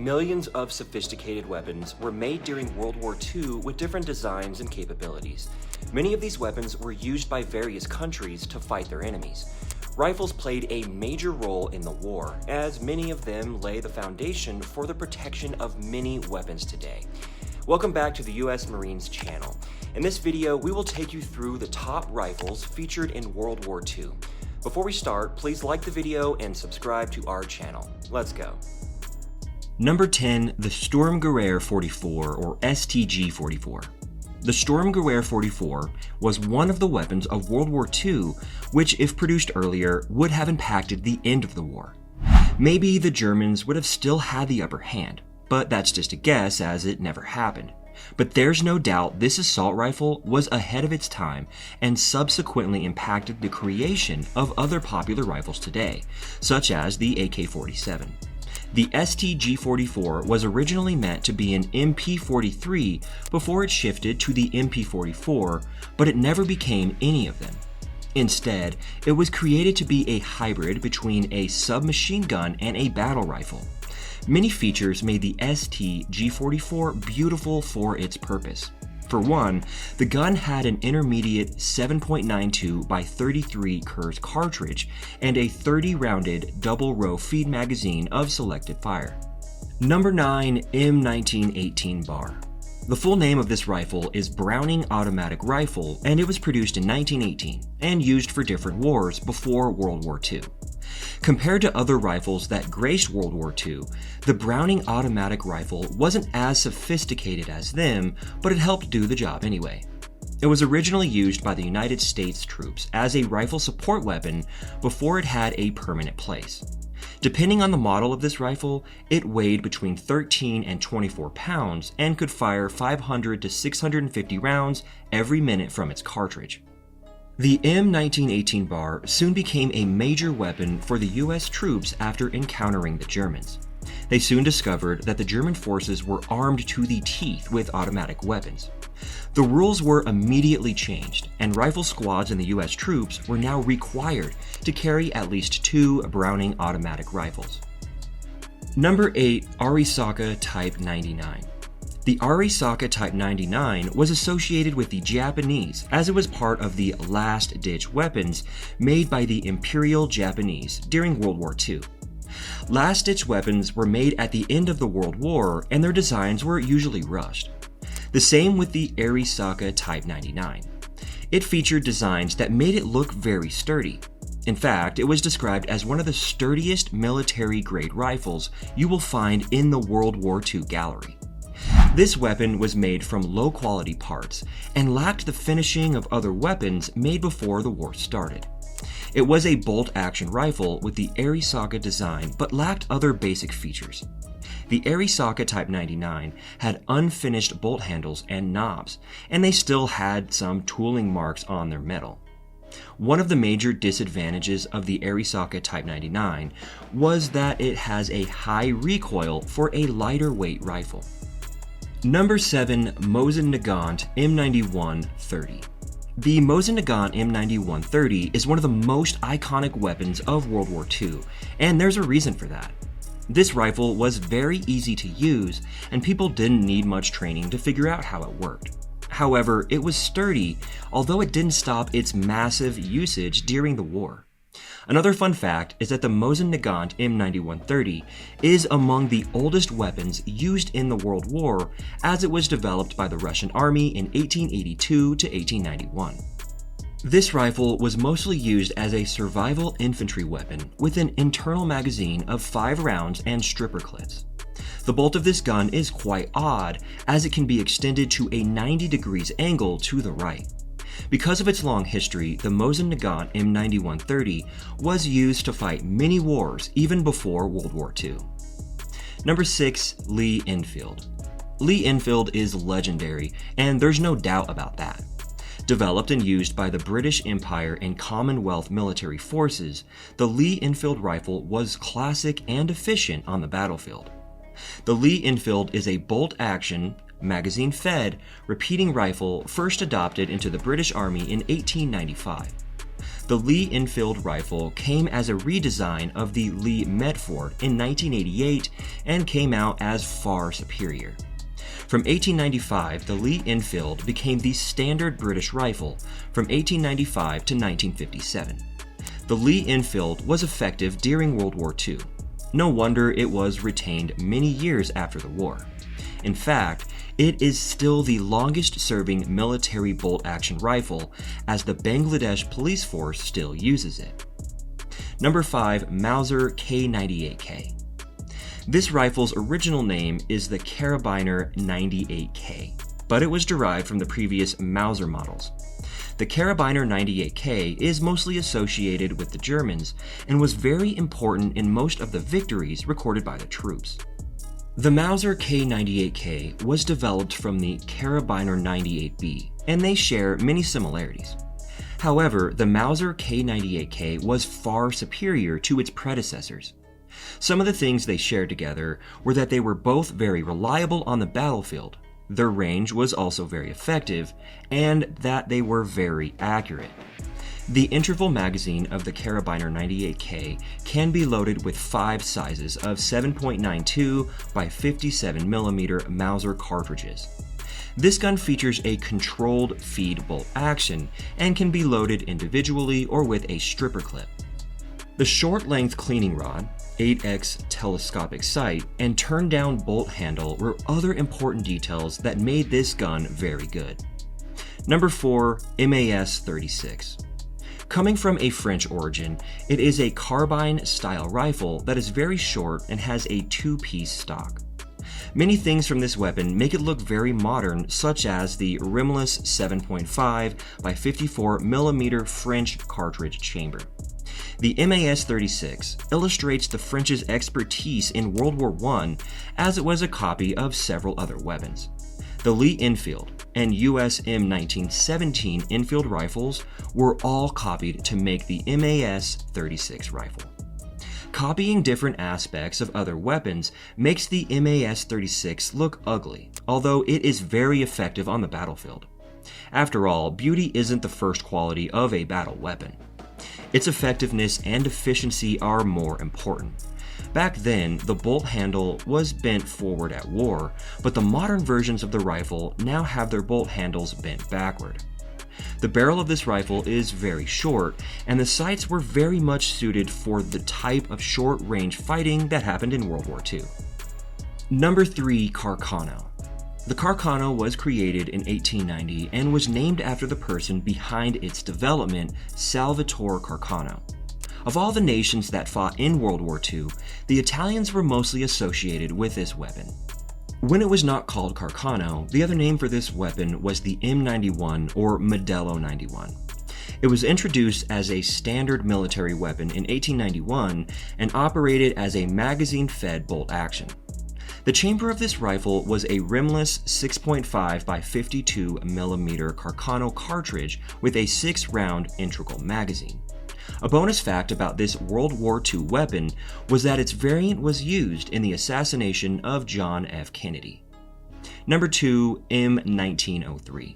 millions of sophisticated weapons were made during World War II with different designs and capabilities. Many of these weapons were used by various countries to fight their enemies. Rifles played a major role in the war, as many of them lay the foundation for the protection of many weapons today. Welcome back to the US Marines channel. In this video, we will take you through the top rifles featured in World War II. Before we start, please like the video and subscribe to our channel. Let's go. Number 10, the Sturmgewehr 44 or STG 44. The Sturmgewehr 44 was one of the weapons of World War II, which, if produced earlier, would have impacted the end of the war. Maybe the Germans would have still had the upper hand, but that's just a guess as it never happened. But there's no doubt this assault rifle was ahead of its time and subsequently impacted the creation of other popular rifles today, such as the AK-47. The STG-44 was originally meant to be an MP-43 before it shifted to the MP-44, but it never became any of them. Instead, it was created to be a hybrid between a submachine gun and a battle rifle. Many features made the STG-44 beautiful for its purpose. For one, the gun had an intermediate 7.92 by 33 Kurz cartridge and a 30-rounded double-row feed magazine of selected fire. Number 9, M1918 Bar. The full name of this rifle is Browning Automatic Rifle, and it was produced in 1918 and used for different wars before World War II. Compared to other rifles that graced World War II, the Browning automatic rifle wasn't as sophisticated as them, but it helped do the job anyway. It was originally used by the United States troops as a rifle support weapon before it had a permanent place. Depending on the model of this rifle, it weighed between 13 and 24 pounds and could fire 500 to 650 rounds every minute from its cartridge. The M1918 Bar soon became a major weapon for the US troops after encountering the Germans. They soon discovered that the German forces were armed to the teeth with automatic weapons. The rules were immediately changed, and rifle squads in the US troops were now required to carry at least 2 Browning automatic rifles. Number 8, Arisaka Type 99. The Arisaka Type 99 was associated with the Japanese as it was part of the last-ditch weapons made by the Imperial Japanese during World War II. Last-ditch weapons were made at the end of the World War and their designs were usually rushed. The same with the Arisaka Type 99. It featured designs that made it look very sturdy. In fact, it was described as one of the sturdiest military-grade rifles you will find in the World War II gallery. This weapon was made from low-quality parts and lacked the finishing of other weapons made before the war started. It was a bolt-action rifle with the Arisaka design but lacked other basic features. The Arisaka Type 99 had unfinished bolt handles and knobs, and they still had some tooling marks on their metal. One of the major disadvantages of the Arisaka Type 99 was that it has a high recoil for a lighter weight rifle. Number 7, Mosin Nagant M1918. The Mosin Nagant M1918 is one of the most iconic weapons of World War II, and there's a reason for that. This rifle was very easy to use, and people didn't need much training to figure out how it worked. However, it was sturdy, although it didn't stop its massive usage during the war. Another fun fact is that the Mosin Nagant M1918 is among the oldest weapons used in the World War, as it was developed by the Russian Army in 1882 to 1891. This rifle was mostly used as a survival infantry weapon with an internal magazine of 5 rounds and stripper clips. The bolt of this gun is quite odd, as it can be extended to a 90 degrees angle to the right. Because of its long history, the Mosin Nagant M1918 was used to fight many wars even before World War II. Number 6, Lee Enfield. Lee Enfield is legendary, and there's no doubt about that. Developed and used by the British Empire and Commonwealth military forces, the Lee Enfield rifle was classic and efficient on the battlefield. The Lee Enfield is a bolt-action, magazine-fed, repeating rifle first adopted into the British Army in 1895. The Lee Enfield rifle came as a redesign of the Lee Metford in 1988 and came out as far superior. From 1895, the Lee Enfield became the standard British rifle from 1895 to 1957. The Lee Enfield was effective during World War II. No wonder it was retained many years after the war. In fact, it is still the longest-serving military bolt-action rifle, as the Bangladesh police force still uses it. Number 5. Mauser K98K. This rifle's original name is the Carabiner 98K, but it was derived from the previous Mauser models. The Carabiner 98K is mostly associated with the Germans and was very important in most of the victories recorded by the troops. The Mauser K98K was developed from the Carabiner 98B, and they share many similarities. However, the Mauser K98K was far superior to its predecessors. Some of the things they shared together were that they were both very reliable on the battlefield, their range was also very effective, and that they were very accurate. The interval magazine of the Carabiner 98K can be loaded with 5 sizes of 7.92 by 57mm Mauser cartridges. This gun features a controlled feed bolt action and can be loaded individually or with a stripper clip. The short-length cleaning rod, 8x telescopic sight, and turn-down bolt handle were other important details that made this gun very good. Number 4. MAS-36. Coming from a French origin, it is a carbine-style rifle that is very short and has a 2-piece stock. Many things from this weapon make it look very modern, such as the rimless 7.5 by 54mm French cartridge chamber. The MAS-36 illustrates the French's expertise in World War I, as it was a copy of several other weapons. The Lee Enfield and US M1917 Enfield rifles were all copied to make the MAS-36 rifle. Copying different aspects of other weapons makes the MAS-36 look ugly, although it is very effective on the battlefield. After all, beauty isn't the first quality of a battle weapon. Its effectiveness and efficiency are more important. Back then, the bolt handle was bent forward at war, but the modern versions of the rifle now have their bolt handles bent backward. The barrel of this rifle is very short, and the sights were very much suited for the type of short-range fighting that happened in World War II. Number 3. Carcano. The Carcano was created in 1890 and was named after the person behind its development, Salvatore Carcano. Of all the nations that fought in World War II, the Italians were mostly associated with this weapon. When it was not called Carcano, the other name for this weapon was the M91 or Modello 91. It was introduced as a standard military weapon in 1891 and operated as a magazine-fed bolt action. The chamber of this rifle was a rimless 6.5 by 52mm Carcano cartridge with a 6-round integral magazine. A bonus fact about this World War II weapon was that its variant was used in the assassination of John F. Kennedy. Number 2. M1903.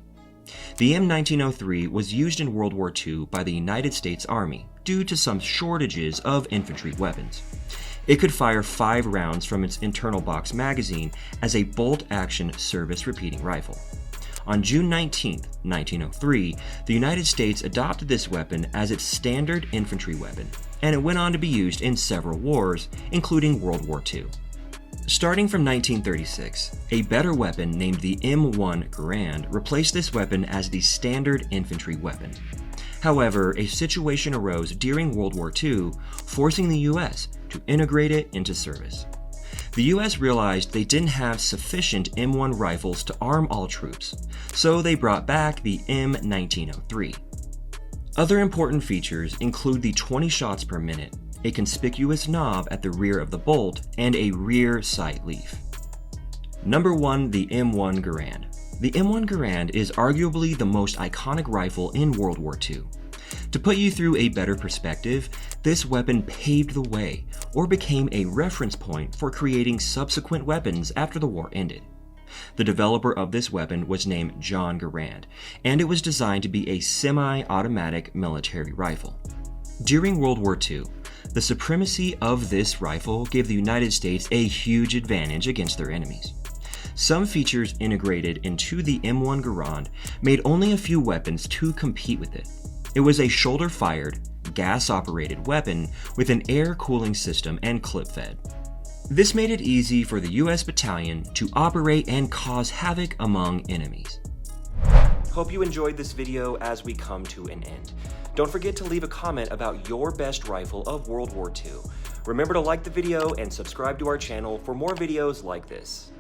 The M1903 was used in World War II by the United States Army due to some shortages of infantry weapons. It could fire 5 rounds from its internal box magazine as a bolt-action service-repeating rifle. On June 19, 1903, the United States adopted this weapon as its standard infantry weapon, and it went on to be used in several wars, including World War II. Starting from 1936, a better weapon named the M1 Garand replaced this weapon as the standard infantry weapon. However, a situation arose during World War II, forcing the US to integrate it into service. The US realized they didn't have sufficient M1 rifles to arm all troops, so they brought back the M1903. Other important features include the 20 shots per minute, a conspicuous knob at the rear of the bolt, and a rear sight leaf. Number 1. The M1 Garand. The M1 Garand is arguably the most iconic rifle in World War II. To put you through a better perspective, this weapon paved the way, or became a reference point for creating subsequent weapons after the war ended. The developer of this weapon was named John Garand, and it was designed to be a semi-automatic military rifle. During World War II, the supremacy of this rifle gave the United States a huge advantage against their enemies. Some features integrated into the M1 Garand made only a few weapons to compete with it. It was a shoulder-fired, gas-operated weapon with an air cooling system and clip-fed. This made it easy for the US battalion to operate and cause havoc among enemies. Hope you enjoyed this video as we come to an end. Don't forget to leave a comment about your best rifle of World War II. Remember to like the video and subscribe to our channel for more videos like this.